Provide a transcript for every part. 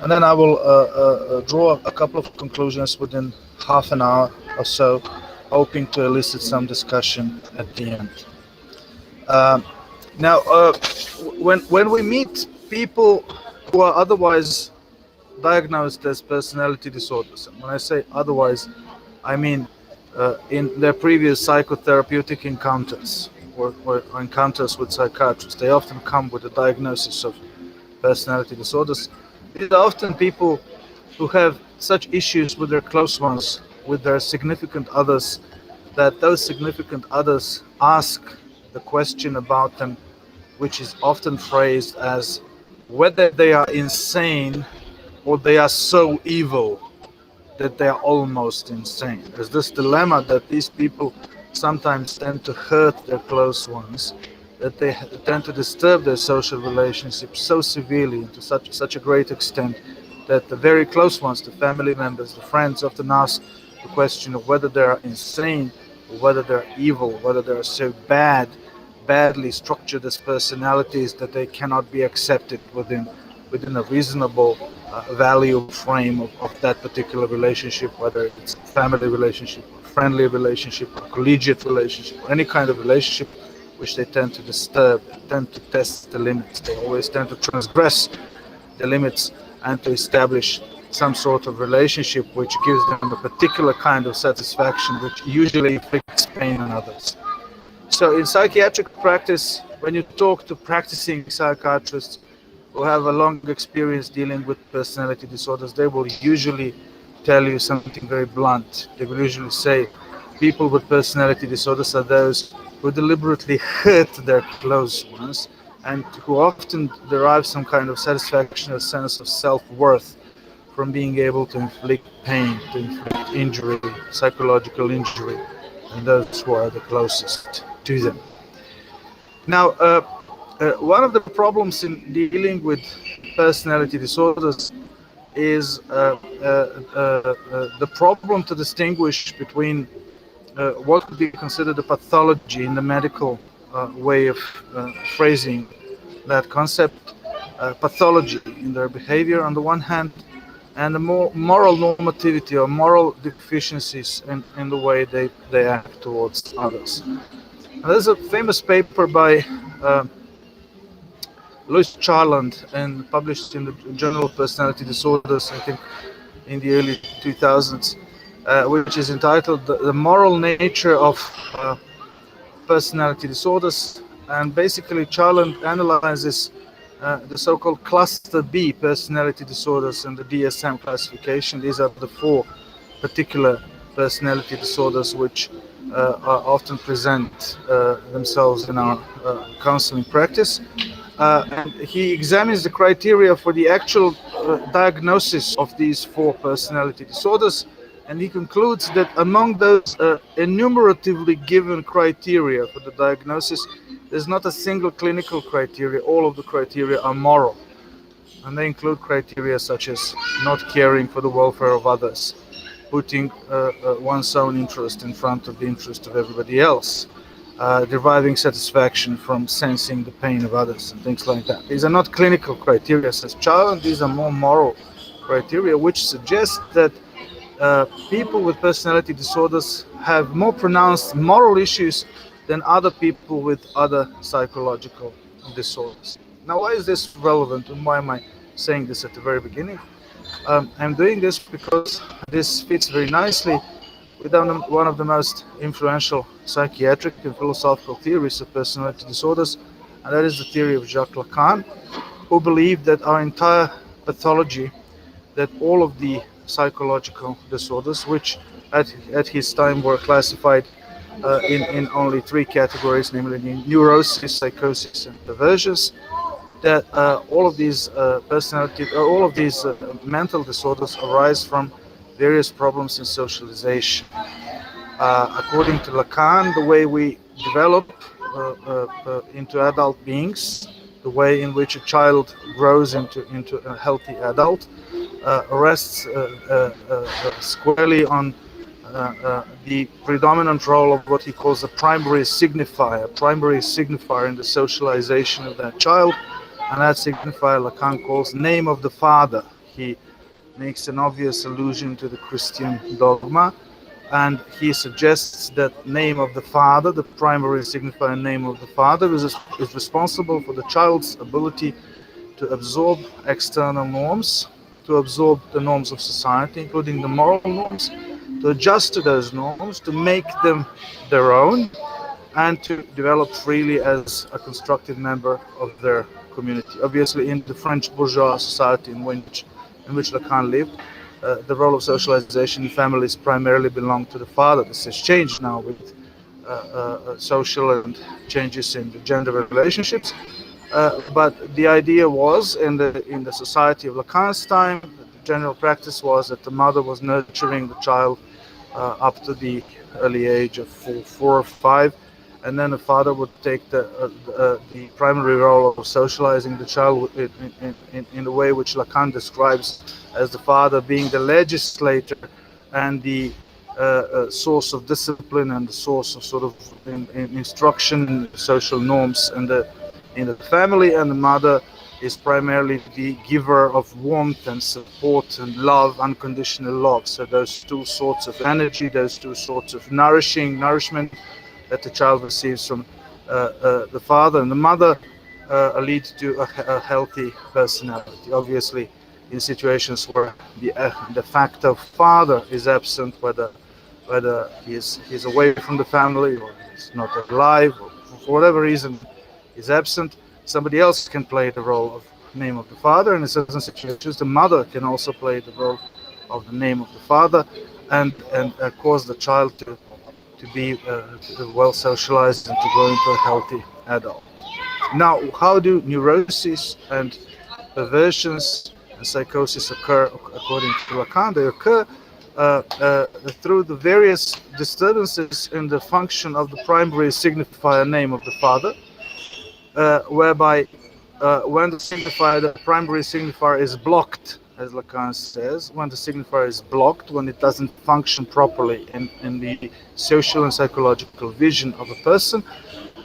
and then I will draw a couple of conclusions within half an hour or so, hoping to elicit some discussion at the end. Um, Now, when we meet people who are otherwise diagnosed as personality disorders, and when I say otherwise, I mean in their previous psychotherapeutic encounters or encounters with psychiatrists, they often come with a diagnosis of personality disorders. These are often people who have such issues with their close ones, with their significant others, that those significant others ask the question about them, which is often phrased as whether they are insane or they are so evil that they are almost insane. There's this dilemma that these people sometimes tend to hurt their close ones, that they tend to disturb their social relationships so severely and to such a great extent that the very close ones, the family members, the friends, often ask the question of whether they are insane or whether they're evil, whether they are so badly structured as personalities that they cannot be accepted within a reasonable value frame of that particular relationship, whether it's a family relationship, or friendly relationship, or collegiate relationship, or any kind of relationship which they tend to disturb, tend to test the limits. They always tend to transgress the limits and to establish some sort of relationship which gives them a particular kind of satisfaction, which usually inflicts pain on others. So in psychiatric practice, when you talk to practicing psychiatrists who have a long experience dealing with personality disorders, they will usually tell you something very blunt. They will usually say people with personality disorders are those who deliberately hurt their close ones and who often derive some kind of satisfaction or sense of self-worth from being able to inflict pain, to inflict injury, psychological injury, and those who are the closest to them. Now, one of the problems in dealing with personality disorders is the problem to distinguish between what could be considered a pathology in the medical way of phrasing that concept, pathology in their behavior on the one hand, and the more moral normativity or moral deficiencies in the way they act towards others. Now, there's a famous paper by Louis Charland and published in the Journal of Personality Disorders, I think in the early 2000s, which is entitled The Moral Nature of Personality Disorders. And basically Charland analyzes the so-called cluster B personality disorders and the DSM classification. These are the four particular personality disorders which are often present themselves in our counseling practice. And he examines the criteria for the actual diagnosis of these four personality disorders, and he concludes that among those enumeratively given criteria for the diagnosis, there's not a single clinical criteria. All of the criteria are moral, and they include criteria such as not caring for the welfare of others, putting one's own interest in front of the interest of everybody else, deriving satisfaction from sensing the pain of others, and things like that. These are not clinical criteria, says Charland. These are more moral criteria, which suggest that people with personality disorders have more pronounced moral issues than other people with other psychological disorders. Now, why is this relevant, and why am I saying this at the very beginning? I'm doing this because this fits very nicely with one of the most influential psychiatric and philosophical theories of personality disorders, and that is the theory of Jacques Lacan, who believed that our entire pathology, that all of the psychological disorders, which at his time were classified in only three categories, namely neurosis, psychosis, and perversions, that all of these mental disorders arise from various problems in socialization. According to Lacan, the way we develop into adult beings, the way in which a child grows into a healthy adult, rests squarely on the predominant role of what he calls a primary signifier in the socialization of that child, and that signifier Lacan calls name of the father. he makes an obvious allusion to the Christian dogma, and he suggests that name of the father, the primary signifier name of the father, is responsible for the child's ability to absorb external norms, to absorb the norms of society, including the moral norms, to adjust to those norms, to make them their own, and to develop freely as a constructive member of their community. Obviously, in the French bourgeois society in which Lacan lived, the role of socialization in families primarily belonged to the father. This has changed now with social and changes in the gender relationships. But the idea was in the society of Lacan's time, the general practice was that the mother was nurturing the child up to the early age of 4 or 5, and then the father would take the primary role of socializing the child in the way which Lacan describes as the father being the legislator and the source of discipline and the source of sort of instruction, social norms in the family, and the mother is primarily the giver of warmth and support and love, unconditional love. So those two sorts of energy, those two sorts of nourishment that the child receives from the father and the mother lead to a healthy personality. Obviously, in situations where the fact of father is absent, whether he's away from the family or he's not alive, or for whatever reason is absent, somebody else can play the role of name of the father. And in certain situations, the mother can also play the role of the name of the father and cause the child to be well socialized and to grow into a healthy adult. Now, how do neuroses and perversions and psychosis occur according to Lacan? They occur through the various disturbances in the function of the primary signifier name of the father, whereby when the primary signifier is blocked, as Lacan says, when the signifier is blocked, when it doesn't function properly in the social and psychological vision of a person,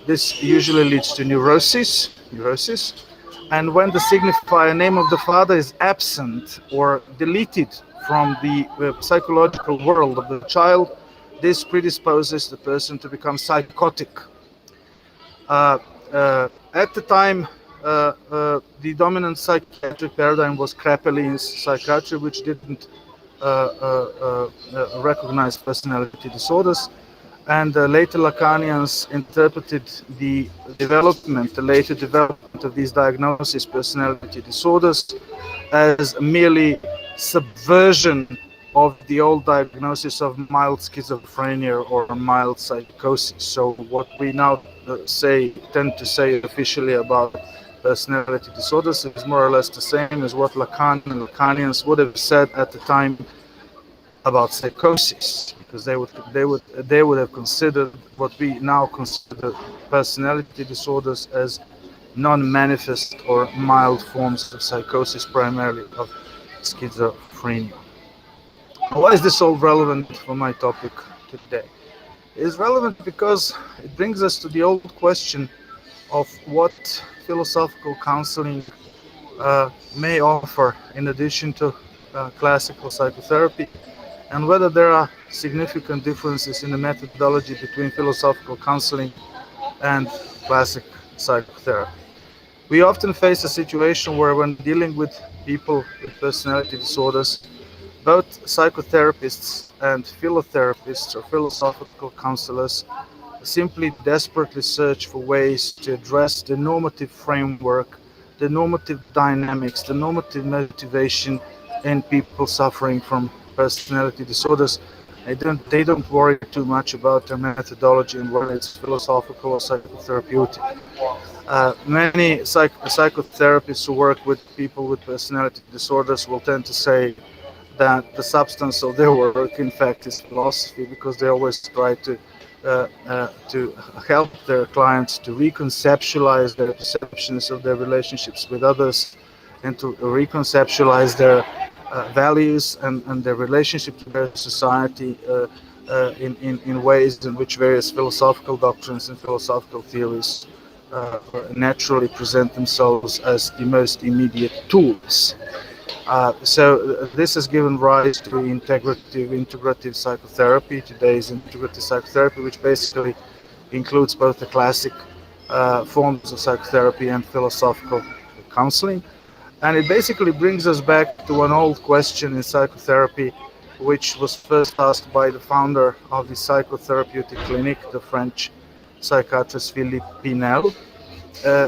this usually leads to neurosis. And when the signifier name of the father is absent or deleted from the psychological world of the child, this predisposes the person to become psychotic. At the time, the dominant psychiatric paradigm was Kraepelin's psychiatry, which didn't recognize personality disorders. And later Lacanians interpreted the later development of these diagnoses, personality disorders, as merely subversion of the old diagnosis of mild schizophrenia or mild psychosis. So what we now tend to say officially about personality disorders is more or less the same as what Lacan and Lacanians would have said at the time about psychosis, because they would have considered what we now consider personality disorders as non-manifest or mild forms of psychosis, primarily of schizophrenia. Why is this all relevant for my topic today? It is relevant because it brings us to the old question of what philosophical counseling may offer in addition to classical psychotherapy, and whether there are significant differences in the methodology between philosophical counseling and classic psychotherapy. We often face a situation where, when dealing with people with personality disorders, both psychotherapists and philotherapists or philosophical counselors simply desperately search for ways to address the normative framework, the normative dynamics, the normative motivation in people suffering from personality disorders. They don't worry too much about their methodology and whether it's philosophical or psychotherapeutic. Many psychotherapists who work with people with personality disorders will tend to say that the substance of their work, in fact, is philosophy, because they always try to help their clients to reconceptualize their perceptions of their relationships with others, and to reconceptualize their values and their relationship to their society in ways in which various philosophical doctrines and philosophical theories naturally present themselves as the most immediate tools. So this has given rise to integrative psychotherapy. Today's integrative psychotherapy, which basically includes both the classic forms of psychotherapy and philosophical counseling. And it basically brings us back to an old question in psychotherapy, which was first asked by the founder of the psychotherapeutic clinic, the French psychiatrist Philippe Pinel,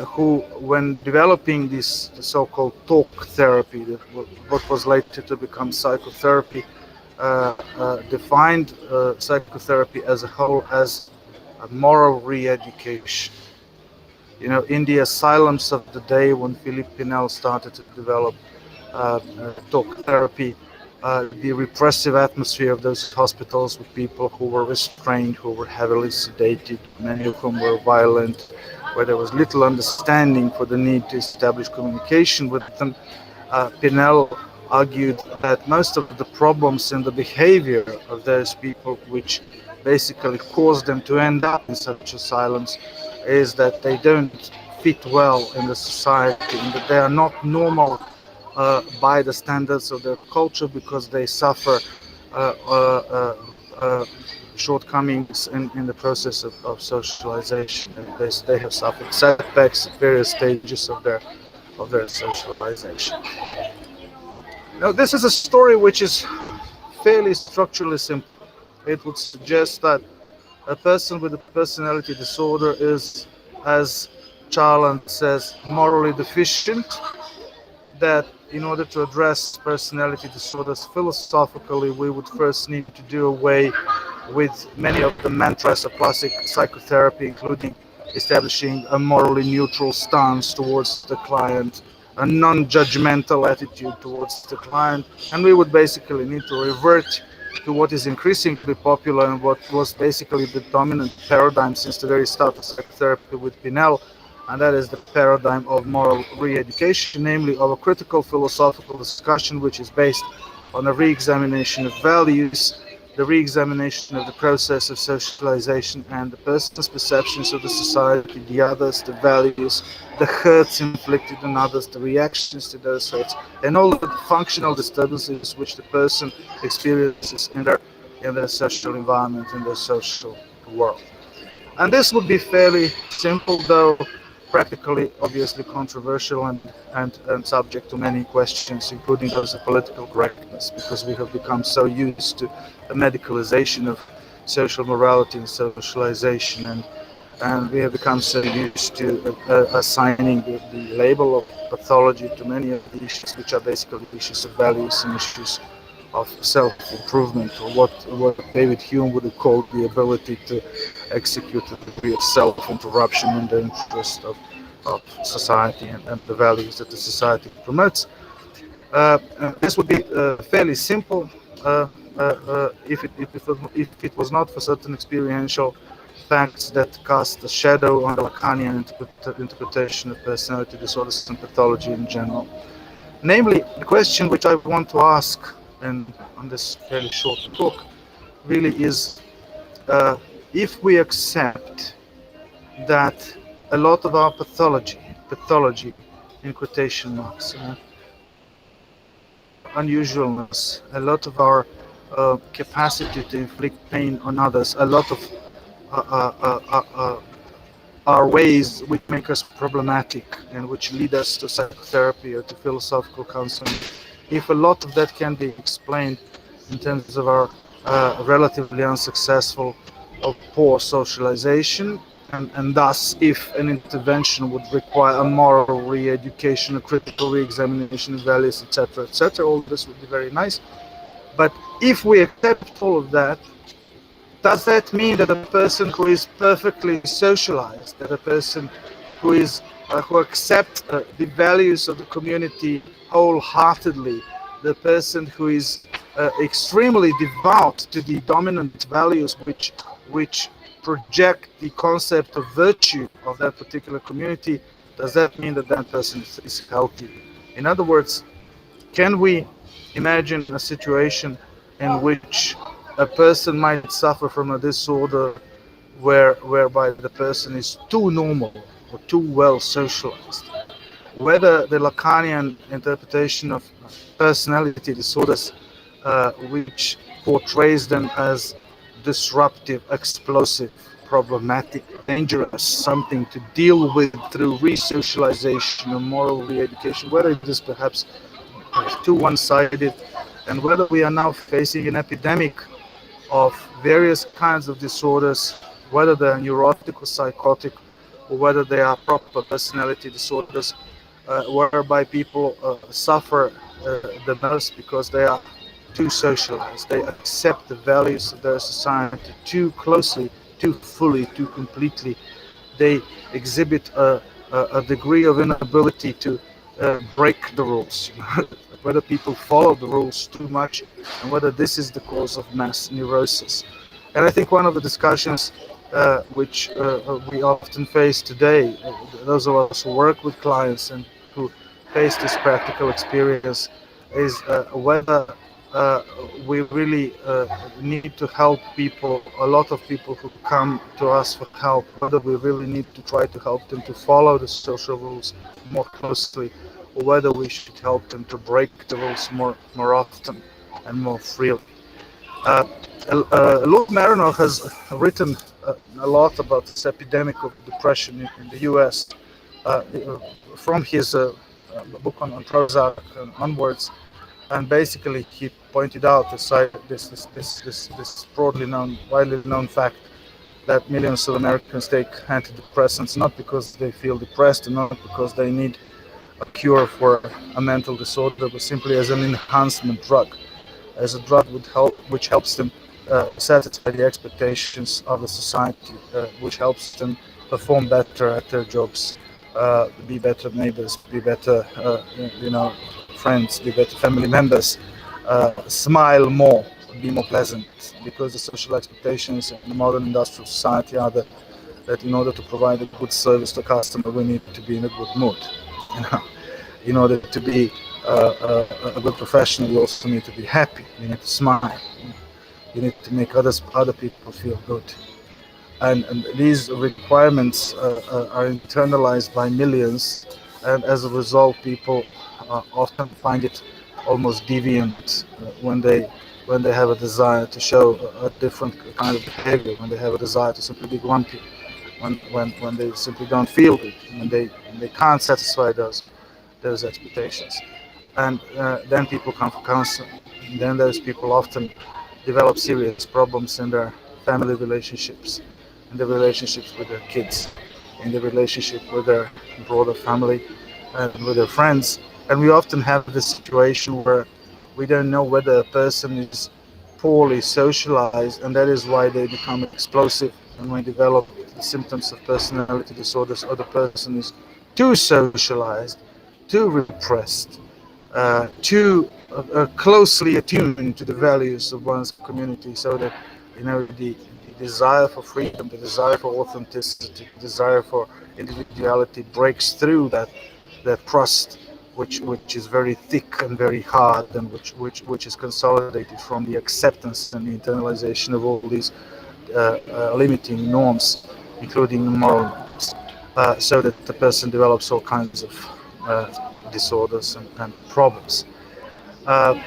who, when developing this so-called talk therapy, what was later to become psychotherapy, defined psychotherapy as a whole as a moral re-education. You know, in the asylums of the day, when Philippe Pinel started to develop talk therapy, the repressive atmosphere of those hospitals with people who were restrained, who were heavily sedated, many of whom were violent, where there was little understanding for the need to establish communication with them. Pinel argued that most of the problems in the behavior of those people, which basically caused them to end up in such asylums, is that they don't fit well in the society and that they are not normal by the standards of their culture, because they suffer shortcomings in the process of socialization. They have suffered setbacks at various stages of their socialization. Now, this is a story which is fairly structurally simple. It would suggest that a person with a personality disorder is, as Charland says, morally deficient, that in order to address personality disorders philosophically, we would first need to do away with many of the mantras of classic psychotherapy, including establishing a morally neutral stance towards the client, a non-judgmental attitude towards the client, and we would basically need to revert to what is increasingly popular and what was basically the dominant paradigm since the very start of psychotherapy with Pinel, and that is the paradigm of moral re-education, namely of a critical philosophical discussion which is based on a re-examination of values, the re-examination of the process of socialization and the person's perceptions of the society, the others, the values, the hurts inflicted on others, the reactions to those hurts, and all of the functional disturbances which the person experiences in their social environment, in their social world. And this would be fairly simple, though practically obviously controversial and subject to many questions, including those of political correctness, because we have become so used to the medicalization of social morality and socialization, and we have become so used to assigning the label of pathology to many of the issues which are basically issues of values and issues of self-improvement, or what David Hume would have called the ability to execute a degree of self-interruption in the interest of society and the values that the society promotes. This would be fairly simple if it was not for certain experiential facts that cast a shadow on the Lacanian interpretation of personality disorders and pathology in general. Namely, the question which I want to ask on this fairly short talk really is, if we accept that a lot of our pathology in quotation marks, unusualness, a lot of our capacity to inflict pain on others, a lot of our ways which make us problematic and which lead us to psychotherapy or to philosophical counseling, if a lot of that can be explained in terms of our relatively unsuccessful or poor socialization, and thus if an intervention would require a moral re-education, a critical re-examination of values, etc., all this would be very nice. But if we accept all of that, does that mean that a person who is perfectly socialized, that a person who accepts the values of the community wholeheartedly, the person who is extremely devout to the dominant values which project the concept of virtue of that particular community, does that mean that that person is healthy? In other words, can we imagine a situation in which a person might suffer from a disorder whereby the person is too normal or too well socialized? whether the Lacanian interpretation of personality disorders, which portrays them as disruptive, explosive, problematic, dangerous, something to deal with through re-socialization or moral re-education, whether it is perhaps too one-sided, and whether we are now facing an epidemic of various kinds of disorders, whether they're neurotic or psychotic, or whether they are proper personality disorders, whereby people suffer the most because they are too socialized. They accept the values of their society too closely, too fully, too completely. They exhibit a degree of inability to break the rules. Whether people follow the rules too much, and whether this is the cause of mass neurosis. And I think one of the discussions which we often face today, those of us who work with clients and who face this practical experience, is whether we really need to help people, a lot of people who come to us for help, whether we really need to try to help them to follow the social rules more closely, or whether we should help them to break the rules more often and more freely. Lou Marino has written a lot about this epidemic of depression in the U.S. From his book on Prozac onwards, and basically he pointed out this broadly known, widely known fact that millions of Americans take antidepressants not because they feel depressed and not because they need a cure for a mental disorder, but simply as an enhancement drug, as a drug which helps them satisfy the expectations of the society, which helps them perform better at their jobs, be better neighbors, be better, friends, be better family members, smile more, be more pleasant, because the social expectations in the modern industrial society are that in order to provide a good service to a customer, we need to be in a good mood. In order to be a good professional, you also need to be happy. You need to smile. You need to make other people feel good. And these requirements are internalized by millions, and as a result, people often find it almost deviant when they have a desire to show a different kind of behavior, when they have a desire to simply be grumpy, when they simply don't feel good, when they can't satisfy those expectations. And then people come for counseling. And then those people often develop serious problems in their family relationships, in the relationships with their kids, in the relationship with their broader family, and with their friends. And we often have this situation where we don't know whether a person is poorly socialized, and that is why they become explosive and may develop the symptoms of personality disorders, or the person is too socialized, too repressed, too closely attuned to the values of one's community, so that the desire for freedom, the desire for authenticity, the desire for individuality breaks through that crust, which is very thick and very hard, and which is consolidated from the acceptance and the internalization of all these limiting norms, including moral norms, so that the person develops all kinds of disorders and problems. I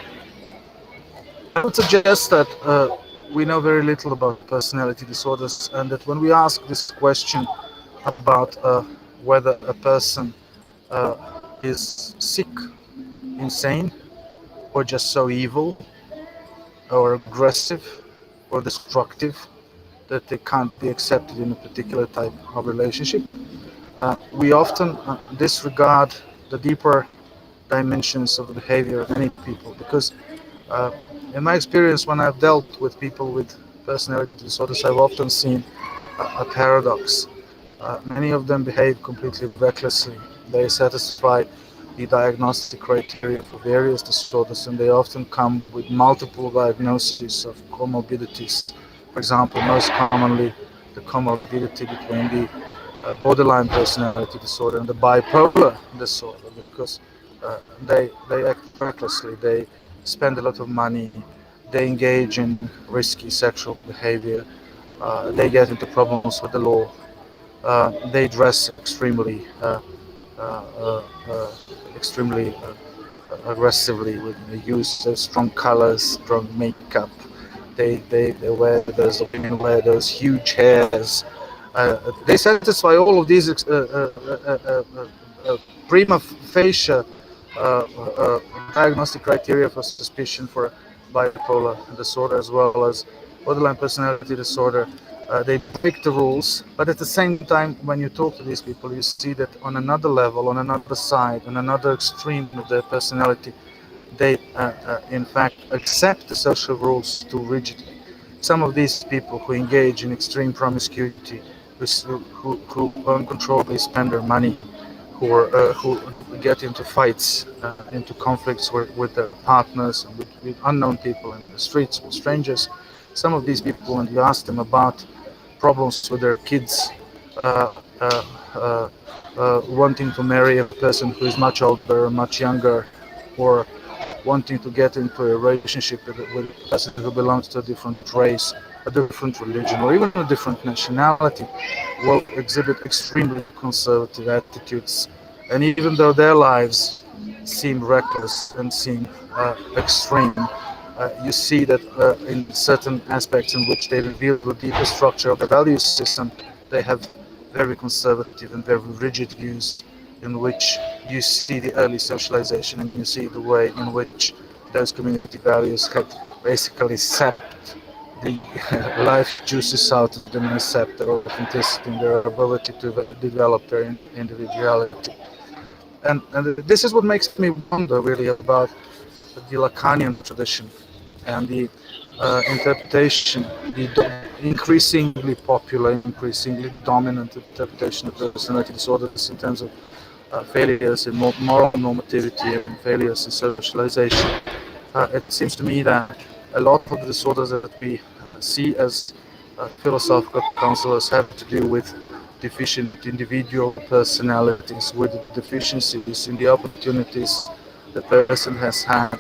would suggest that we know very little about personality disorders, and that when we ask this question about whether a person is sick, insane, or just so evil, or aggressive, or destructive, that they can't be accepted in a particular type of relationship, we often disregard the deeper dimensions of the behavior of many people, because in my experience, when I've dealt with people with personality disorders, I've often seen a paradox. Many of them behave completely recklessly. They satisfy the diagnostic criteria for various disorders, and they often come with multiple diagnoses of comorbidities. For example, most commonly the comorbidity between the borderline personality disorder and the bipolar disorder, because they act recklessly, they spend a lot of money, they engage in risky sexual behavior, they get into problems with the law, they dress extremely extremely aggressively with the use of strong colors, strong makeup. They wear those women wear those huge hairs. They satisfy all of these prima facie diagnostic criteria for suspicion for bipolar disorder as well as borderline personality disorder. They pick the rules, but at the same time, when you talk to these people, you see that on another level, on another side, on another extreme of their personality, they in fact accept the social rules too rigidly. Some of these people who engage in extreme promiscuity, who uncontrollably spend their money, who get into fights, into conflicts with their partners and with unknown people in the streets, with strangers. Some of these people, when you ask them about problems with their kids, uh, uh, uh, wanting to marry a person who is much older or much younger, or wanting to get into a relationship with a person who belongs to a different race, a different religion, or even a different nationality, will exhibit extremely conservative attitudes. And even though their lives seem reckless and seem extreme, you see that in certain aspects in which they reveal the deeper structure of the value system, they have very conservative and very rigid views in which you see the early socialization and you see the way in which those community values have basically sapped the life juices out of them and sapped their authenticity and their ability to develop their individuality. And this is what makes me wonder really about the Lacanian tradition and the interpretation, the increasingly popular, increasingly dominant interpretation of personality disorders in terms of failures in moral normativity and failures in socialization. It seems to me that a lot of the disorders that we see as philosophical counselors have to do with deficient individual personalities, with deficiencies in the opportunities the person has had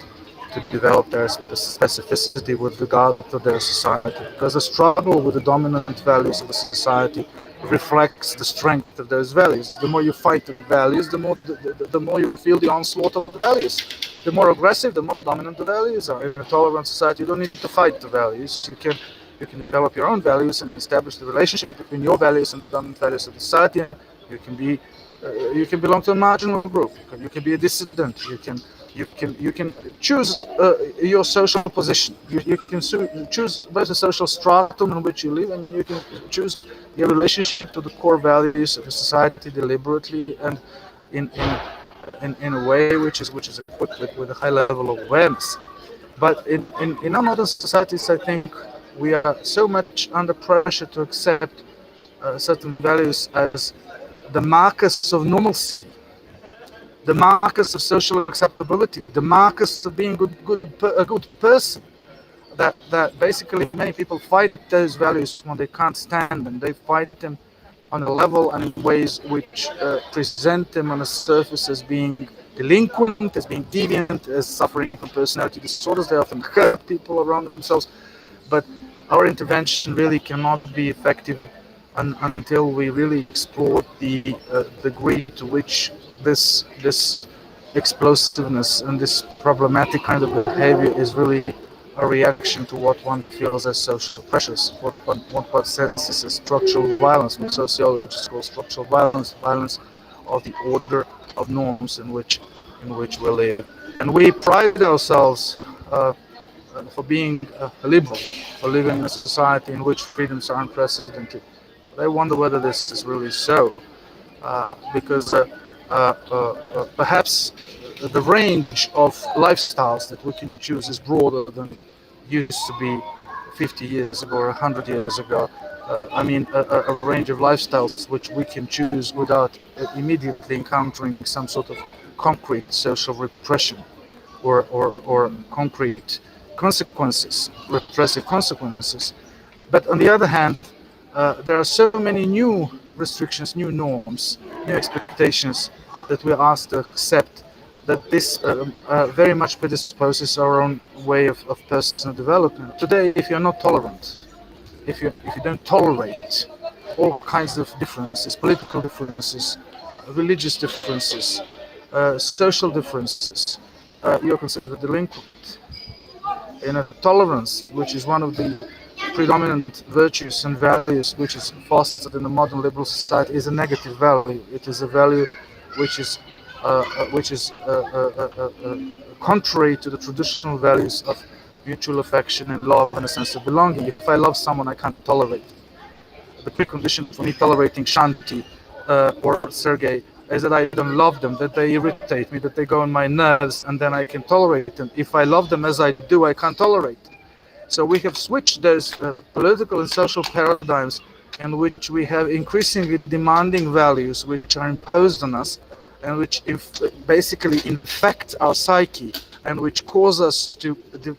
to develop their specificity with regard to their society. Because the struggle with the dominant values of the society reflects the strength of those values. The more you fight the values, the more you feel the onslaught of the values. The more aggressive, the more dominant the values are. In a tolerant society, you don't need to fight the values. You can develop your own values and establish the relationship between your values and the dominant values of the society. You can belong to a marginal group. You can be a dissident. You can choose your social position. You can choose both the social stratum in which you live, and you can choose your relationship to the core values of the society deliberately and in a way which is equipped with a high level of awareness. But in our modern societies, I think we are so much under pressure to accept certain values as the markers of normalcy, the markers of social acceptability, the markers of being a good person. That basically many people fight those values when they can't stand them. They fight them on a level and in ways which present them on a surface as being delinquent, as being deviant, as suffering from personality disorders. They often hurt people around themselves. But our intervention really cannot be effective until we really explore the degree to which this explosiveness and this problematic kind of behavior is really a reaction to what one feels as social pressures, what one senses as structural violence, what sociologists call structural violence, violence of the order of norms in which we live. And we pride ourselves for being liberal, for living in a society in which freedoms are unprecedented. But I wonder whether this is really so, because perhaps the range of lifestyles that we can choose is broader than it used to be 50 years ago or 100 years ago. A range of lifestyles which we can choose without immediately encountering some sort of concrete social repression or concrete consequences, repressive consequences. But on the other hand, there are so many new restrictions, new norms, new expectations that we are asked to accept, that this very much predisposes our own way of personal development. Today, if you're not tolerant, if you don't tolerate all kinds of differences, political differences, religious differences, social differences, you're considered delinquent. In a tolerance, which is one of the predominant virtues and values which is fostered in the modern liberal society, is a negative value. It is a value which is contrary to the traditional values of mutual affection and love and a sense of belonging. If I love someone, I can't tolerate. The precondition for me tolerating Shanti or Sergey is that I don't love them, that they irritate me, that they go on my nerves, and then I can tolerate them. If I love them as I do, I can't tolerate them. So we have switched those political and social paradigms in which we have increasingly demanding values which are imposed on us and which basically infect our psyche and which cause us to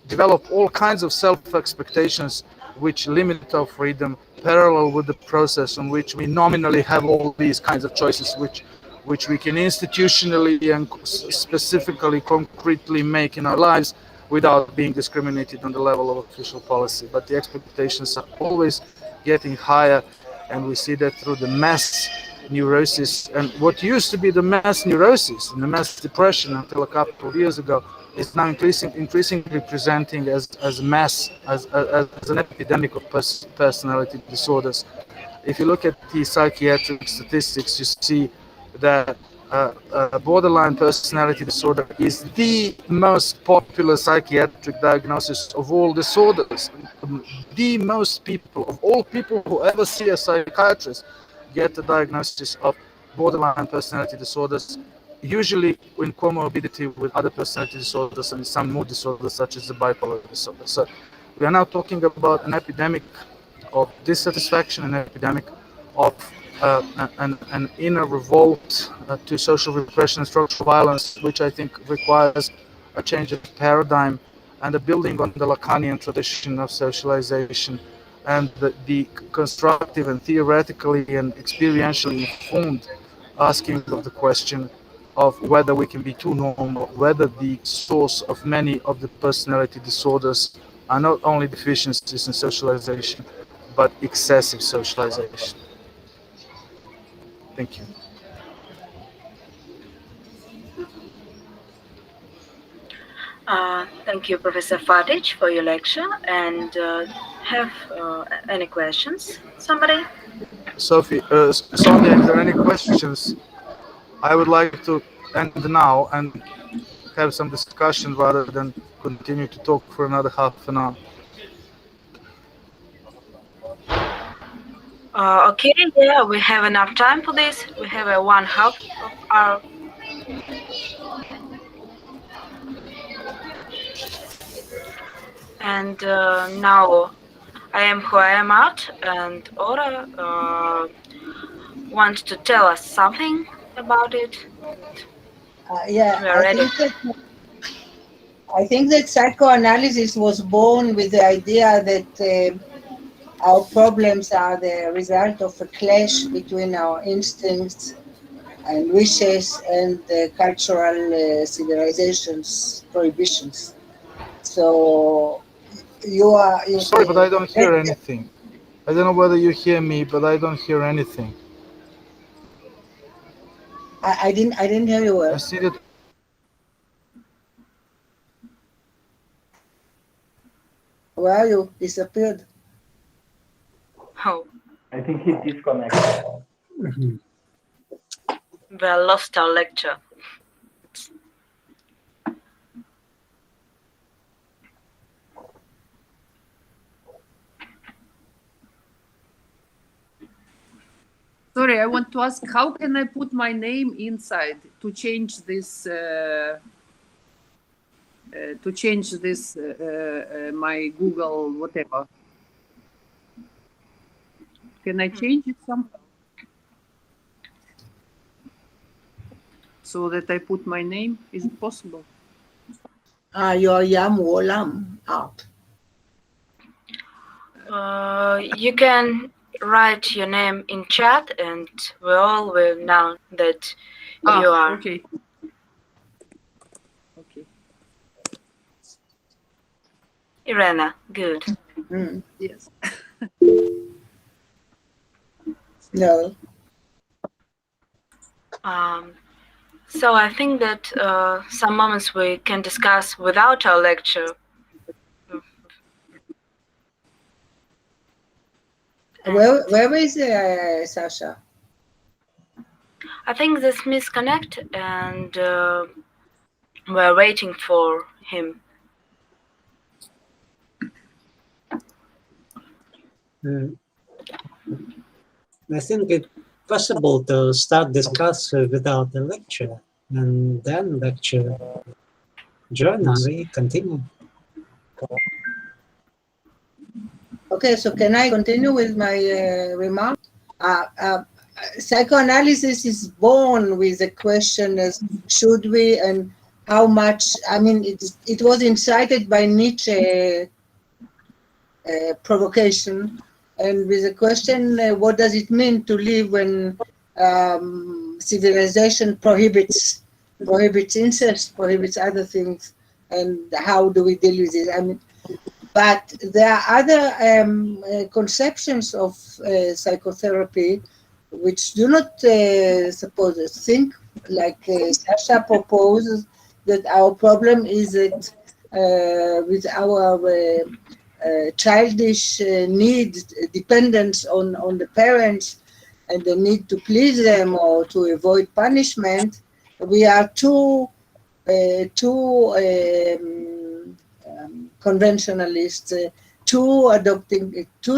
develop all kinds of self-expectations which limit our freedom, parallel with the process in which we nominally have all these kinds of choices which we can institutionally and specifically, concretely make in our lives without being discriminated on the level of official policy. But the expectations are always getting higher, and we see that through the mass neurosis. And what used to be the mass neurosis and the mass depression until a couple of years ago is now increasingly presenting as an epidemic of personality disorders. If you look at the psychiatric statistics, you see that borderline personality disorder is the most popular psychiatric diagnosis of all disorders. The most people, of all people who ever see a psychiatrist, get the diagnosis of borderline personality disorders, usually in comorbidity with other personality disorders and some mood disorders such as the bipolar disorder. So we are now talking about an epidemic of dissatisfaction, an epidemic of an inner revolt to social repression and structural violence, which I think requires a change of paradigm and a building on the Lacanian tradition of socialization and the constructive and theoretically and experientially informed asking of the question of whether we can be too normal, whether the source of many of the personality disorders are not only deficiencies in socialization, but excessive socialization. Thank you. Thank you, Professor Fatić, for your lecture. And have any questions? Somebody? Sophie, Sonia, if there are any questions, I would like to end now and have some discussion rather than continue to talk for another half an hour. Okay, yeah, we have enough time for this. We have a 1/2 of our. And now I am who I am at, and Ora wants to tell us something about it. Yeah, we are ready. I think that psychoanalysis was born with the idea that our problems are the result of a clash between our instincts and wishes and cultural civilizations, prohibitions. So you are. Sorry, but I don't hear anything. I don't know whether you hear me, but I don't hear anything. I didn't hear you well. I see that. Where you disappeared? Oh. I think he disconnected. We lost our lecture. Sorry, I want to ask, how can I put my name inside to change this? My Google whatever. Can I change it somehow so that I put my name? Is it possible? Your Yam Wolam app. You can write your name in chat, and we all will know that you are. Okay. Okay. Irena, good. Yes. No. So I think that some moments we can discuss without our lecture. Where is Sasha? I think this misconnect, and we're waiting for him. I think it's possible to start discuss without the lecture, and then lecture. Joanna, we continue. Okay, so can I continue with my remark? Psychoanalysis is born with the question as should we and how much. I mean, it was incited by Nietzsche provocation, and with the question, what does it mean to live when civilization prohibits incest, prohibits other things, and how do we deal with it? I mean, but there are other conceptions of psychotherapy which do not think like Sasha proposes that our problem is that with our childish need, dependence on the parents and the need to please them or to avoid punishment, we are too conventionalist, too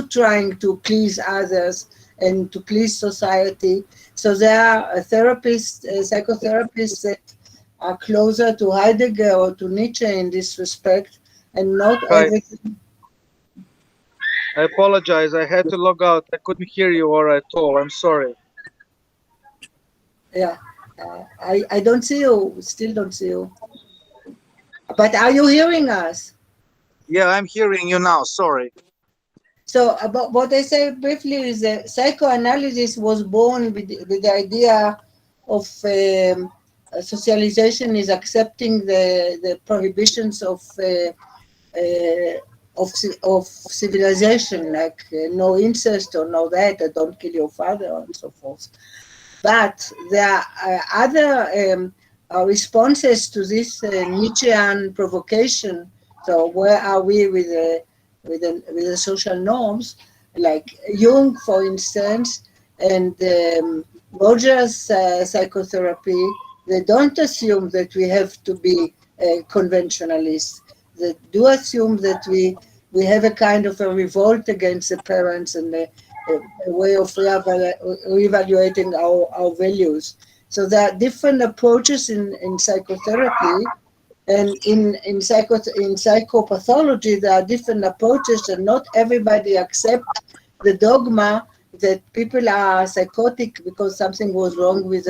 trying to please others and to please society. So there are therapists, psychotherapists that are closer to Heidegger or to Nietzsche in this respect, and not Right. everything. I apologize. I had to log out. I couldn't hear you or at all. I'm sorry. Yeah, I don't see you. Still don't see you. But are you hearing us? Yeah, I'm hearing you now. Sorry. So about what I say briefly is that psychoanalysis was born with the idea of socialization is accepting the prohibitions of civilization, like no incest or no that, or don't kill your father, and so forth. But there are other responses to this Nietzschean provocation. So where are we with the social norms? Like Jung, for instance, and Rogers' psychotherapy, they don't assume that we have to be conventionalists. They do assume that we have a kind of a revolt against the parents and a way of reevaluating our values. So there are different approaches in psychotherapy, and in psychopathology there are different approaches, and not everybody accepts the dogma that people are psychotic because something was wrong with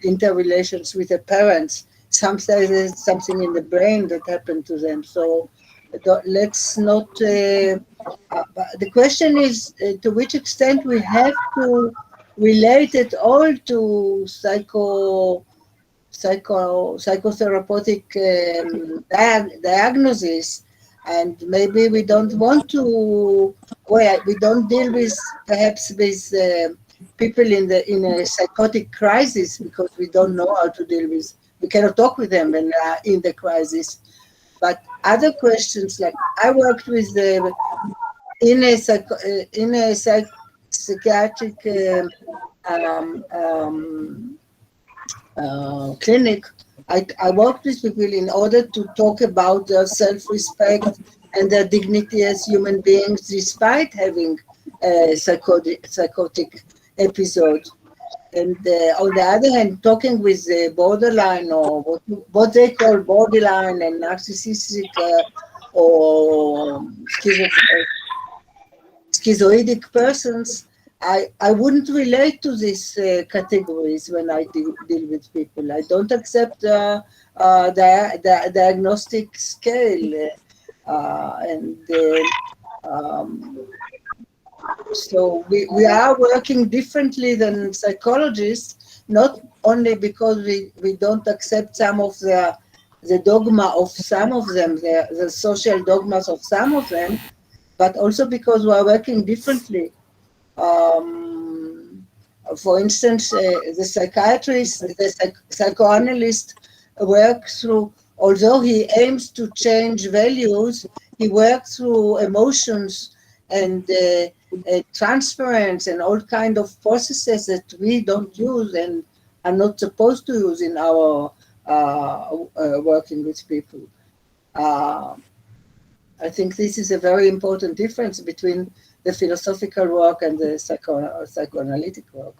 interrelations with the parents. Some say there's something in the brain that happened to them. So let's not. The question is to which extent we have to relate it all to psychotherapeutic diagnosis, and maybe we don't want to. Well, we don't deal with perhaps with people in a psychotic crisis because we don't know how to deal with. We cannot talk with them when they are in the crisis. But other questions, like I worked with in a psychiatric clinic, I worked with people in order to talk about their self-respect and their dignity as human beings, despite having a psychotic episode. And on the other hand, talking with borderline or what they call borderline and narcissistic or schizoidic persons, I wouldn't relate to these categories when I deal with people. I don't accept the diagnostic scale. So we are working differently than psychologists, not only because we don't accept some of the dogma of some of them, the social dogmas of some of them, but also because we are working differently. For instance, the psychiatrist, the psychoanalyst works through, although he aims to change values, he works through emotions and transference and all kind of processes that we don't use and are not supposed to use in our working with people. I think this is a very important difference between the philosophical work and the psychoanalytic work.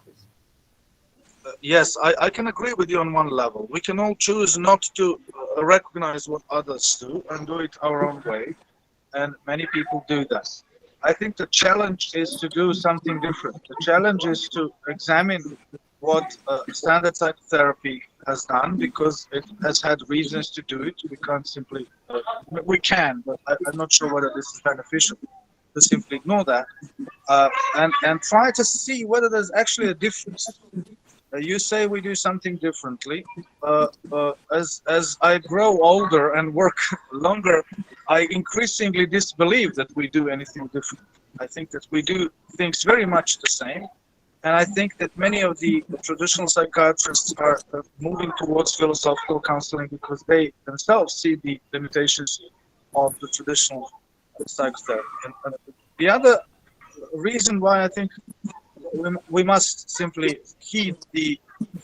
Yes, I can agree with you on one level. We can all choose not to recognize what others do and do it our own way. And many people do that. I think the challenge is to do something different. The challenge is to examine what standard psychotherapy has done, because it has had reasons to do it. We can't simply, we can, but I'm not sure whether this is beneficial to simply ignore that, and try to see whether there's actually a difference. You say we do something differently. As I grow older and work longer, I increasingly disbelieve that we do anything different. I think that we do things very much the same. And I think that many of the traditional psychiatrists are moving towards philosophical counseling because they themselves see the limitations of the traditional psychotherapy. And the other reason why I think we must simply heed the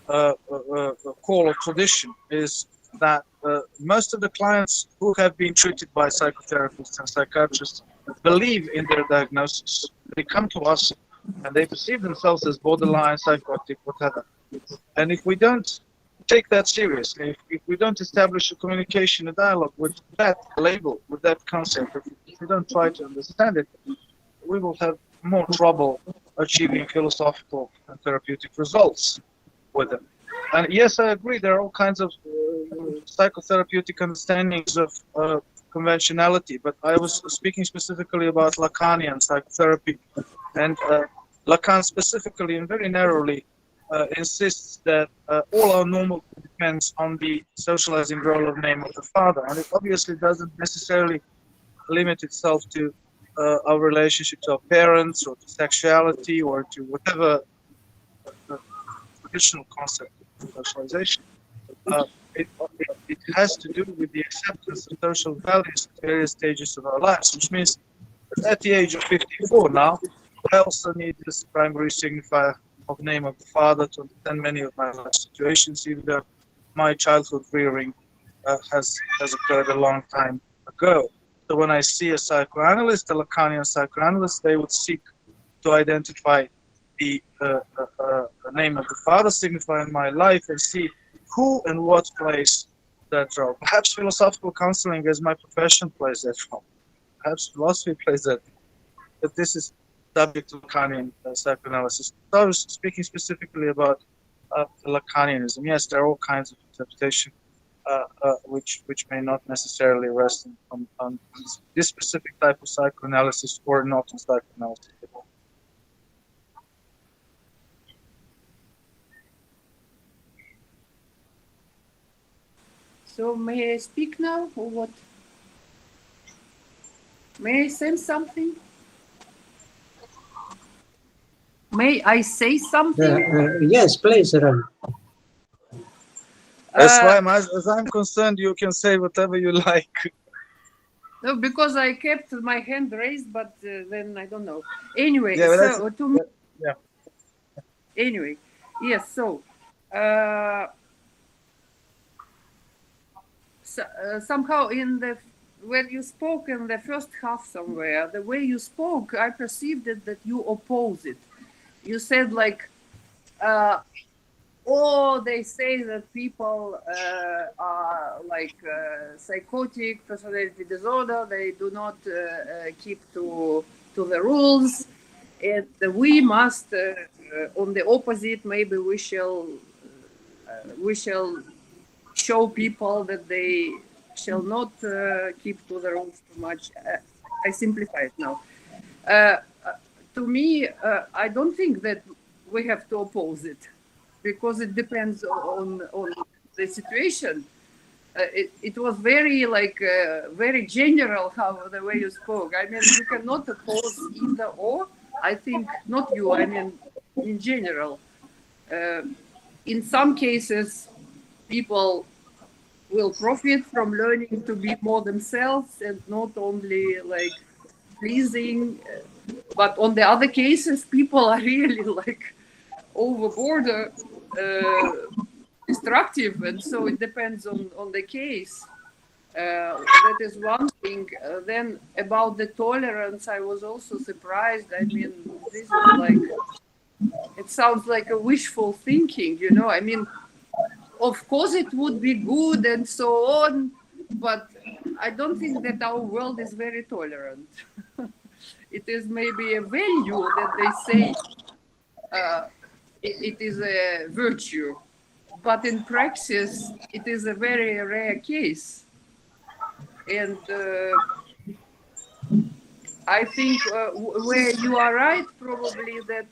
call of tradition is that most of the clients who have been treated by psychotherapists and psychiatrists believe in their diagnosis. They come to us and they perceive themselves as borderline, psychotic, whatever. And if we don't take that seriously, if we don't establish a communication, a dialogue with that label, with that concept, if we don't try to understand it, we will have more trouble achieving philosophical and therapeutic results with them. And yes, I agree, there are all kinds of psychotherapeutic understandings of conventionality, but I was speaking specifically about Lacanian psychotherapy. And Lacan specifically and very narrowly insists that all our normal depends on the socializing role of name of the father. And it obviously doesn't necessarily limit itself to our relationship to our parents or to sexuality or to whatever traditional concept of socialization. It has to do with the acceptance of social values at various stages of our lives, which means that at the age of 54 now, I also need this primary signifier of name of the father to understand many of my life situations, even though my childhood rearing has occurred a long time ago. So when I see a psychoanalyst, a Lacanian psychoanalyst, they would seek to identify the name of the father signifier in my life and see who and what plays that role. Perhaps philosophical counseling as my profession plays that role. Perhaps philosophy plays that. But this is subject to Lacanian psychoanalysis. So I was speaking specifically about Lacanianism. Yes, there are all kinds of interpretation which may not necessarily rest on this specific type of psychoanalysis or not in psychoanalysis at all. So may I speak now or what? May I say something? May I say something? Yes, please, Ron. As far as I'm concerned, you can say whatever you like. No, because I kept my hand raised, but then I don't know. Anyway, Yeah, so to me, yeah. Anyway, yes. So, somehow when you spoke in the first half somewhere, the way you spoke, I perceived it that you oppose it. You said like, they say that people are like psychotic personality disorder. They do not keep to the rules, and we must, on the opposite, maybe we shall show people that they shall not keep to the rules too much. I simplify it now. To me, I don't think that we have to oppose it, because it depends on the situation. It was very very general the way you spoke. I mean, you cannot oppose either or. I think not you. I mean, in general, In some cases, people will profit from learning to be more themselves and not only like pleasing, but on the other cases, people are really like overboard destructive, and so it depends on the case. That is one thing. Then about the tolerance, I was also surprised. I mean, this is like, it sounds like a wishful thinking, you know. I mean, of course it would be good and so on, but I don't think that our world is very tolerant. It is maybe a value that they say it is a virtue, but in practice it is a very rare case. And I think where you are right, probably, that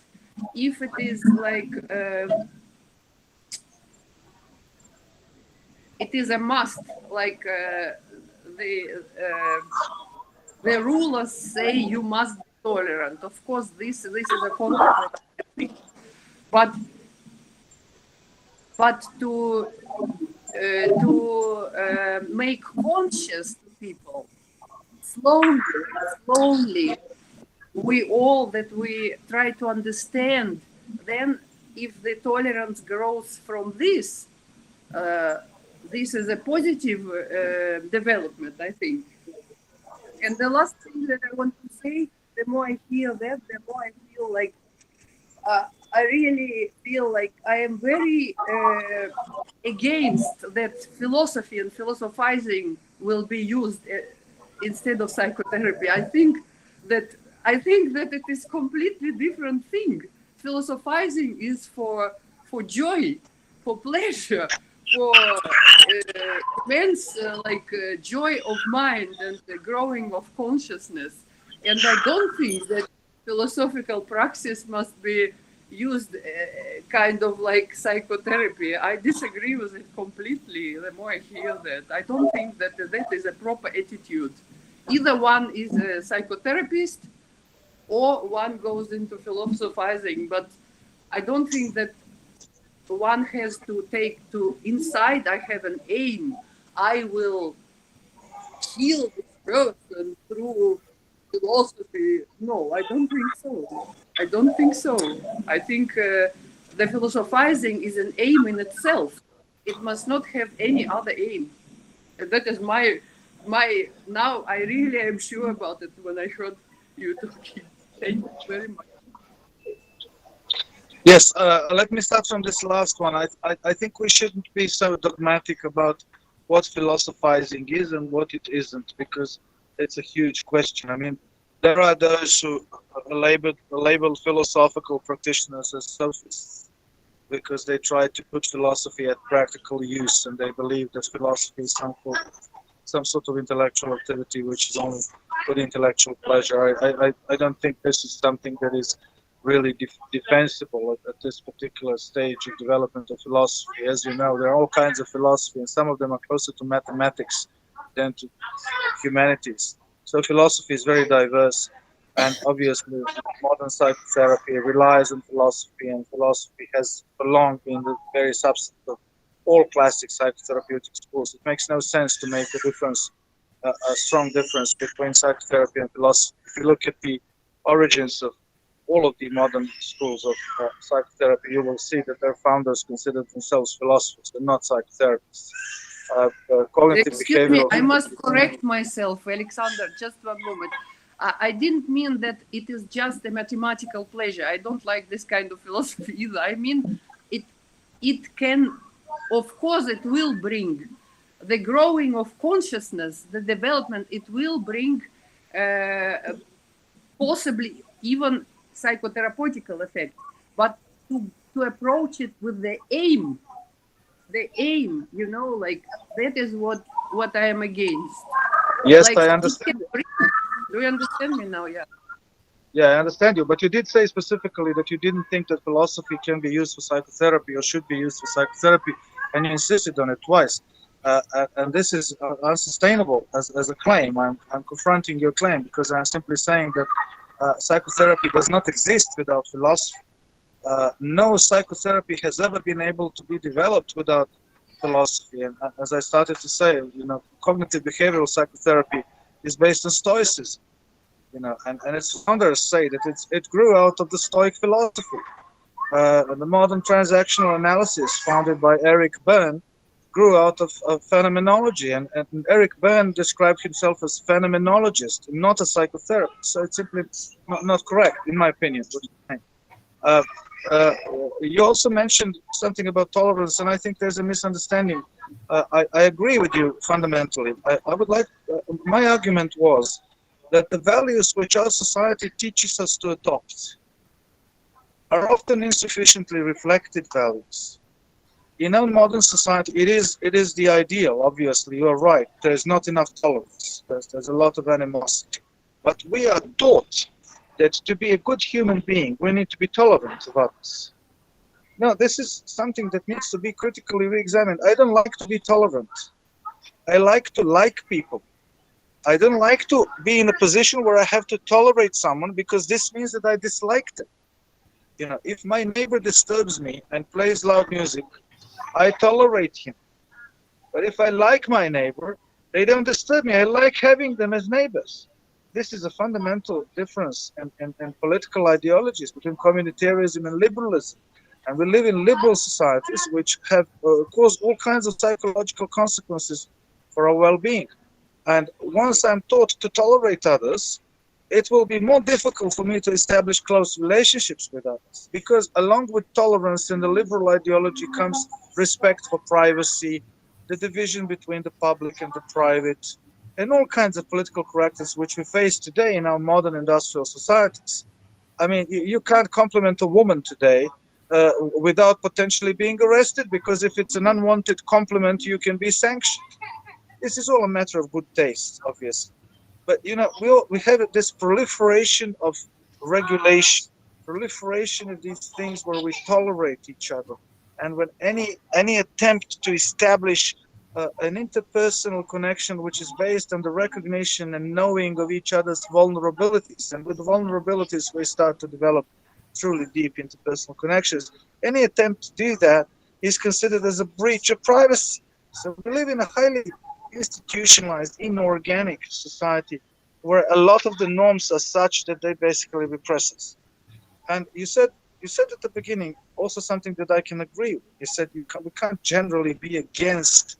if it is like it is a must, like the rulers say you must be tolerant. Of course, this is a counterproductive thing. But to make conscious to people slowly, we try to understand. Then, if the tolerance grows from this, this is a positive development, I think. And the last thing that I want to say, the more I hear that, the more I feel like I really feel like I am very against that philosophy and philosophizing will be used instead of psychotherapy. I think that it is completely different thing. Philosophizing is for joy, for pleasure, for immense joy of mind and the growing of consciousness. And I don't think that philosophical praxis must be used kind of like psychotherapy. I disagree with it completely. The more I hear that, I don't think that that is a proper attitude. Either one is a psychotherapist or one goes into philosophizing, but I don't think that one has to take to inside. I have an aim. I will heal this person through philosophy. No, I don't think so. I don't think so. I think the philosophizing is an aim in itself. It must not have any other aim. And that is my now I really am sure about it when I heard you talking. Thank you very much. Yes, let me start from this last one. I think we shouldn't be so dogmatic about what philosophizing is and what it isn't, because it's a huge question. I mean, there are those who label philosophical practitioners as sophists because they try to put philosophy at practical use, and they believe that philosophy is some sort of intellectual activity which is only for the intellectual pleasure. I don't think this is something that is really defensible at this particular stage of development of philosophy. As you know, there are all kinds of philosophy, and some of them are closer to mathematics than to humanities. So philosophy is very diverse, and obviously modern psychotherapy relies on philosophy, and philosophy has for long been the very substance of all classic psychotherapeutic schools. It makes no sense to make a difference, a strong difference between psychotherapy and philosophy. If you look at the origins of all of the modern schools of psychotherapy, you will see that their founders considered themselves philosophers and not psychotherapists. Cognitive Excuse me, behavioral. I must correct myself, Aleksandar, just one moment. I didn't mean that it is just a mathematical pleasure. I don't like this kind of philosophy either. I mean, it can, of course, it will bring the growing of consciousness, the development, it will bring possibly even psychotherapeutical effect, but to approach it with the aim, you know, like that is what I am against. Yes, Like, I understand. do you understand me now? Yeah. Yeah, I understand you, but you did say specifically that you didn't think that philosophy can be used for psychotherapy or should be used for psychotherapy, and you insisted on it twice. And this is unsustainable as a claim. I'm confronting your claim because I'm simply saying that psychotherapy does not exist without philosophy. No psychotherapy has ever been able to be developed without philosophy. And as I started to say, cognitive behavioral psychotherapy is based on Stoicism. And its founders say that it grew out of the Stoic philosophy. The modern transactional analysis, founded by Eric Berne, grew out of phenomenology, and Eric Berne described himself as phenomenologist, not a psychotherapist. So it's simply not correct, in my opinion. You also mentioned something about tolerance, and I think there's a misunderstanding. I agree with you fundamentally. I would like, my argument was that the values which our society teaches us to adopt are often insufficiently reflected values. In our modern society, it is the ideal, obviously, you are right. There's not enough tolerance. There's a lot of animosity. But we are taught that to be a good human being, we need to be tolerant of others. No, this is something that needs to be critically re-examined. I don't like to be tolerant. I like to like people. I don't like to be in a position where I have to tolerate someone because this means that I dislike them. If my neighbor disturbs me and plays loud music, I tolerate him. But if I like my neighbor, they don't disturb me. I like having them as neighbors. This is a fundamental difference in political ideologies between communitarianism and liberalism. And we live in liberal societies which have caused all kinds of psychological consequences for our well-being. And once I'm taught to tolerate others, it will be more difficult for me to establish close relationships with others, because along with tolerance in the liberal ideology comes respect for privacy, the division between the public and the private, and all kinds of political correctness which we face today in our modern industrial societies. I mean, you can't compliment a woman today without potentially being arrested, because if it's an unwanted compliment, you can be sanctioned. This is all a matter of good taste, obviously. But we have this proliferation of regulation, proliferation of these things where we tolerate each other, and when any attempt to establish an interpersonal connection which is based on the recognition and knowing of each other's vulnerabilities, and with vulnerabilities we start to develop truly deep interpersonal connections. Any attempt to do that is considered as a breach of privacy. So we live in a highly institutionalized, inorganic society where a lot of the norms are such that they basically repress us. And you said at the beginning also something that I can agree with. You said we can't generally be against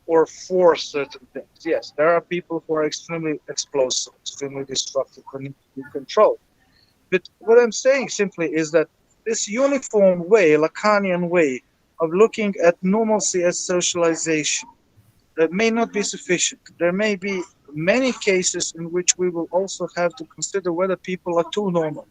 or for certain things. Yes, there are people who are extremely explosive, extremely destructive, who need to be controlled. But what I'm saying simply is that this uniform way, Lacanian way of looking at normalcy as socialization, that may not be sufficient. There may be many cases in which we will also have to consider whether people are too normal.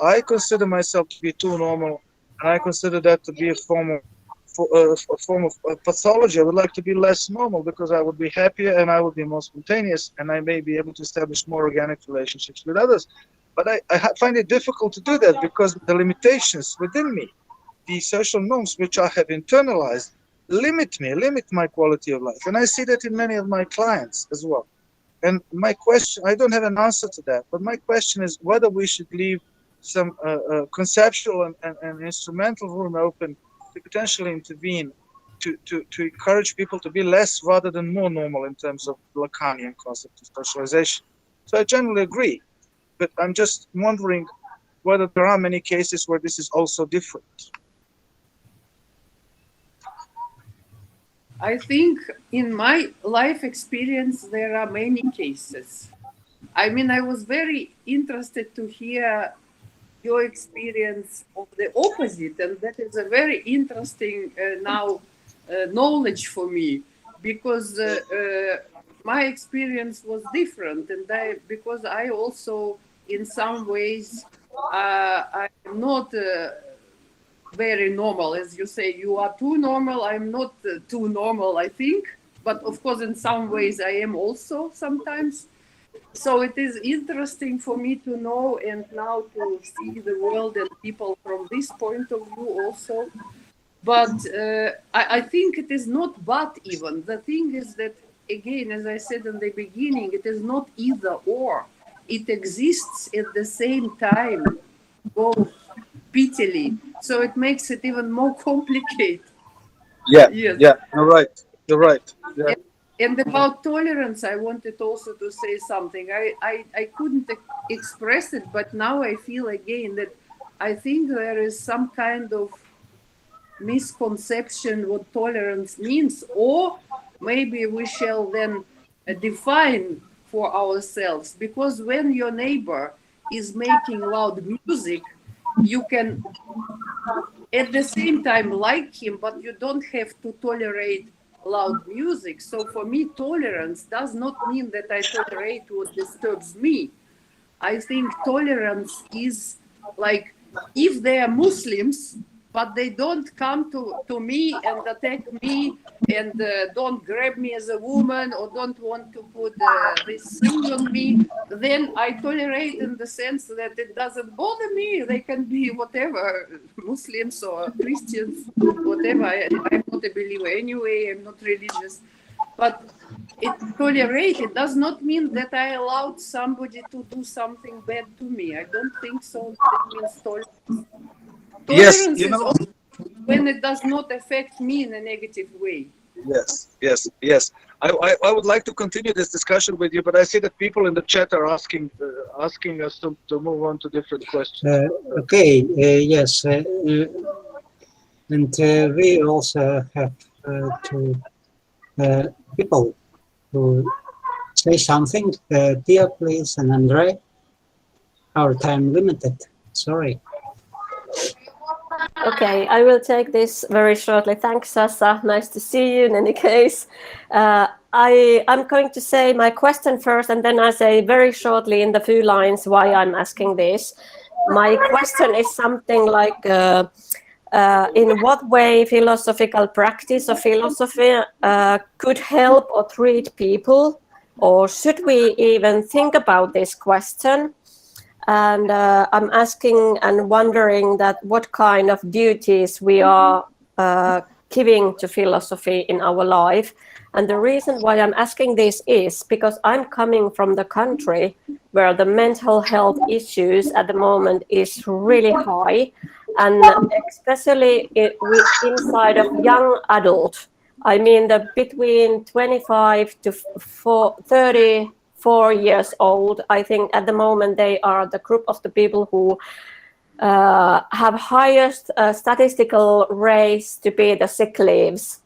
I consider myself to be too normal, and I consider that to be a form of pathology. I would like to be less normal because I would be happier and I would be more spontaneous, and I may be able to establish more organic relationships with others. But I find it difficult to do that because the limitations within me, the social norms which I have internalized, limit my quality of life. And I see that in many of my clients as well. And my question, I don't have an answer to that, but my question is whether we should leave some conceptual and instrumental room open to potentially intervene, to encourage people to be less rather than more normal in terms of Lacanian concept of socialization. So I generally agree, but I'm just wondering whether there are many cases where this is also different. I think in my life experience, there are many cases. I mean, I was very interested to hear your experience of the opposite, and that is a very interesting knowledge for me, because my experience was different, and because I also, in some ways, I'm not very normal, as you say. You are too normal. I'm not too normal, I think, but of course, in some ways, I am also sometimes. So it is interesting for me to know and now to see the world and people from this point of view also. But I think it is not but even. The thing is that, again, as I said in the beginning, it is not either or. It exists at the same time, both pitilely. So it makes it even more complicated. Yeah, Yes. yeah, you're right. You're right. Yeah. And about tolerance, I wanted also to say something. I couldn't express it, but now I feel again that I think there is some kind of misconception what tolerance means, or maybe we shall then define for ourselves, because when your neighbor is making loud music, you can at the same time like him, but you don't have to tolerate loud music. So for me, tolerance does not mean that I tolerate what disturbs me. I think tolerance is like, if they are Muslims, but they don't come to me and attack me and don't grab me as a woman or don't want to put this thing on me, then I tolerate in the sense that it doesn't bother me. They can be whatever, Muslims or Christians, whatever. I'm not a believer anyway, I'm not religious. But tolerate, it does not mean that I allowed somebody to do something bad to me. I don't think so. That means tolerance. Yes, Tolerance you is know. also when it does not affect me in a negative way. Yes. I would like to continue this discussion with you, but I see that people in the chat are asking us to move on to different questions. Okay, yes, and we also have to people who say something. Tia, please, and Andre. Our time limited. Sorry. Okay, I will take this very shortly. Thanks, Sasa. Nice to see you in any case. I'm going to say my question first, and then I say very shortly in the few lines why I'm asking this. My question is something like, in what way philosophical practice or philosophy could help or treat people? Or should we even think about this question? And I'm asking and wondering that what kind of duties we are giving to philosophy in our life. And the reason why I'm asking this is because I'm coming from the country where the mental health issues at the moment is really high, and especially inside of young adult. I mean, the between 25 to 34 years old, I think at the moment they are the group of the people who have highest statistical rates to be the sick leaves.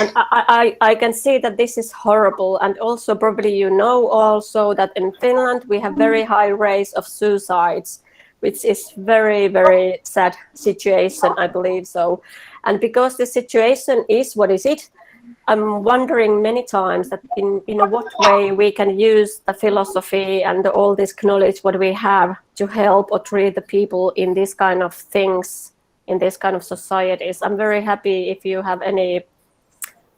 And I can see that this is horrible. And also probably you know also that in Finland we have very high rates of suicides, which is very, very sad situation, I believe so. And because the situation is what is it, I'm wondering many times that in what way we can use the philosophy and all this knowledge what we have to help or treat the people in this kind of things, in this kind of societies. I'm very happy if you have any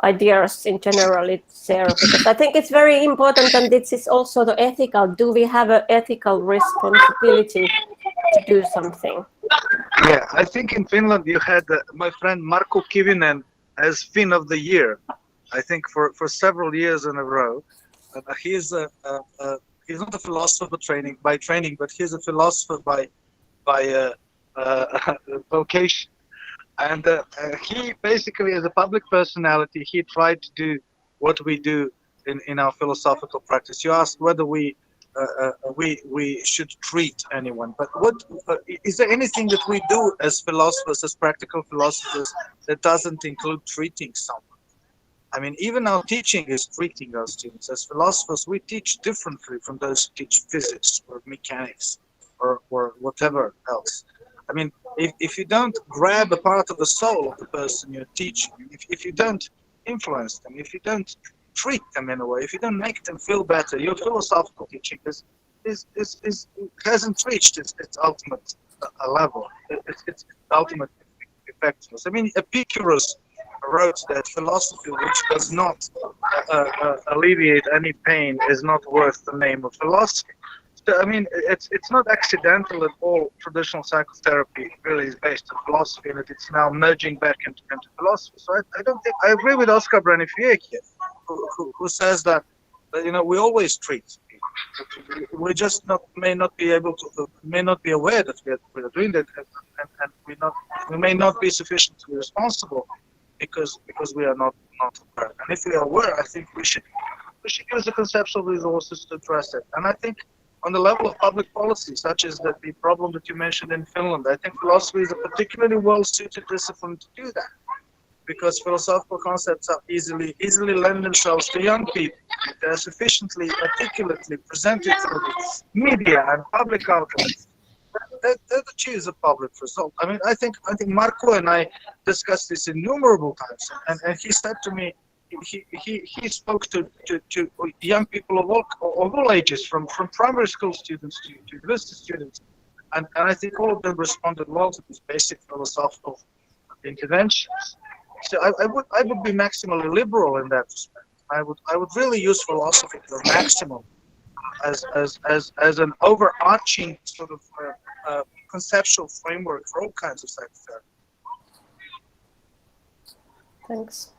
ideas in general share, because I think it's very important, and this is also the ethical. Do we have an ethical responsibility to do something? Yeah, I think in Finland you had my friend Markku Kivinen as Finn of the Year, I think for several years in a row. He's not a philosopher by training, but he's a philosopher by vocation. And he basically, as a public personality, he tried to do what we do in our philosophical practice. You asked whether we should treat anyone, but what is there anything that we do as philosophers, as practical philosophers, that doesn't include treating someone? I mean, even our teaching is treating our students. As philosophers, we teach differently from those who teach physics or mechanics or whatever else. I mean, if you don't grab a part of the soul of the person you're teaching, if you don't influence them, if you don't treat them in a way, if you don't make them feel better, your philosophical teaching hasn't reached its ultimate level, its ultimate effectiveness. I mean, Epicurus wrote that philosophy which does not alleviate any pain is not worth the name of philosophy. So, I mean, it's not accidental at all. Traditional psychotherapy really is based on philosophy, and it's now merging back into philosophy. So I don't think, I agree with Oscar Branifiek here, who says that we always treat people. We just may not be able to, may not be aware that we are doing that, and we may not be sufficiently responsible because we are not aware. And if we are aware, I think we should use the conceptual resources to address it. And I think on the level of public policy, such as the problem that you mentioned in Finland, I think philosophy is a particularly well-suited discipline to do that, because philosophical concepts are easily lend themselves to young people. They're sufficiently articulately presented through the media and public outlets. That achieves a public result. I mean, I think Marco and I discussed this innumerable times, and he said to me, he spoke to young people of all ages, from primary school students to university students, and I think all of them responded well to these basic philosophical interventions. So I would be maximally liberal in that respect. I would really use philosophy to the maximum as an overarching sort of conceptual framework for all kinds of psychotherapy. Thanks.